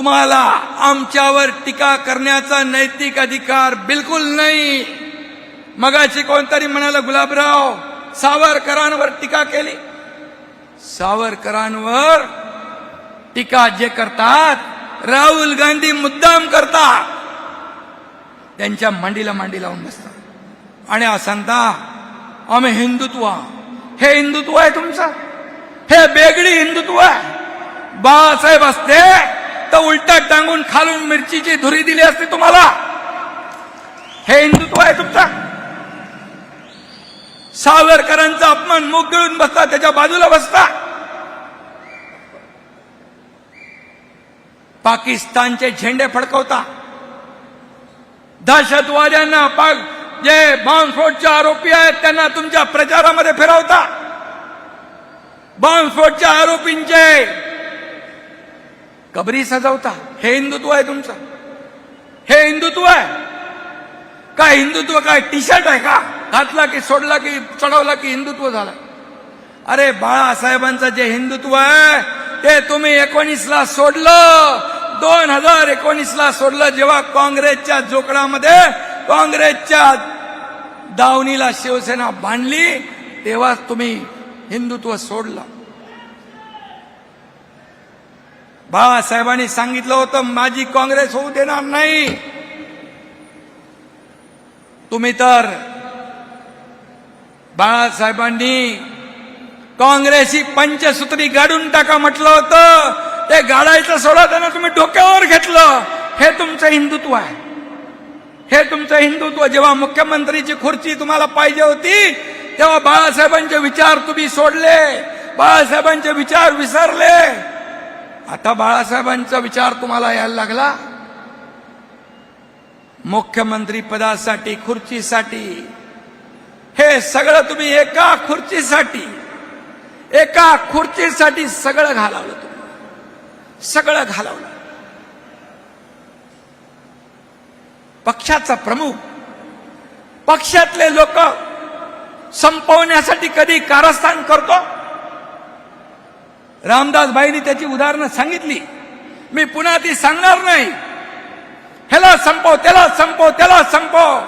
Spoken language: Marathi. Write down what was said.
तुम्हाला आमच्यावर टीका करण्याचा नैतिक अधिकार बिलकुल नाही। मगाशी कोणतरी म्हणाला गुलाबराव सावरकरांवर टीका केली। सावरकरांवर टीका जे करतात राहुल गांधी मुद्दाम करतात, त्यांच्या मांडीला मांडी लावून बसतात आणि सांगता आम्ही हिंदुत्व। हे हिंदुत्व आहे तुमचं? हे बेगडी हिंदुत्व आहे। बाळासाहेब असते तर उलटा टांगून खालून मिरचीची धुरी दिली असती तुम्हाला। हे हिंदुत्व आहे तुमचं? सावरकरांचा अपमान मुख गिळून बसता, त्याच्या बाजूला बसता। पाकिस्तानचे झेंडे फडकवता, दहशतवाद्यांना जे बॉम्बस्फोटचे आरोपी आहेत त्यांना तुमच्या प्रचारामध्ये फिरवता। बॉम्बस्फोटच्या आरोपींचे कबरी सजवता। हे हिंदुत्व आहे तुमचं? हे हिंदुत्व आहे काय? हिंदुत्व काय टी शर्ट आहे का? घातला की सोडला की चढवला की हिंदुत्व झालं? अरे बाळासाहेबांचं जे हिंदुत्व आहे ते तुम्ही 19ला सोडलं, 2019ला सोडलं। जेव्हा काँग्रेसच्या जोकडामध्ये काँग्रेसच्या दावणीला शिवसेना बांधली तेव्हा तुम्ही हिंदुत्व सोडलं। बाळासाहेबांनी सांगितलं होतं माझी काँग्रेस होऊ देणार नाही। तुम्ही तर बाळासाहेबांनी काँग्रेसची पंचसूत्री गाडून टाका म्हटलं होतं, ते गाडायचं सोडा त्यांना तुम्ही डोक्यावर घेतलं। हे तुमचं हिंदुत्व आहे? हे तुमचं हिंदुत्व? जेव्हा मुख्यमंत्रीची खुर्ची तुम्हाला पाहिजे होती तेव्हा बाळासाहेबांचे विचार तुम्ही सोडले, बाळासाहेबांचे विचार विसरले। आता बाळासाहेबांचा विचार तुम्हाला यायला लागला। मुख्यमंत्री पदासाठी, खुर्चीसाठी, हे सगळं तुम्ही एका खुर्चीसाठी सगळं घालवलं। तुम्ही सगळं घालवलं। पक्षाचा प्रमुख, पक्षातले लोक संपवण्यासाठी कधी कारस्थान करतो? रामदासबाईंनी त्याची उदाहरणं सांगितली, मी पुन्हा ती सांगणार नाही। ह्याला संपव, त्याला संपव, त्याला संपव।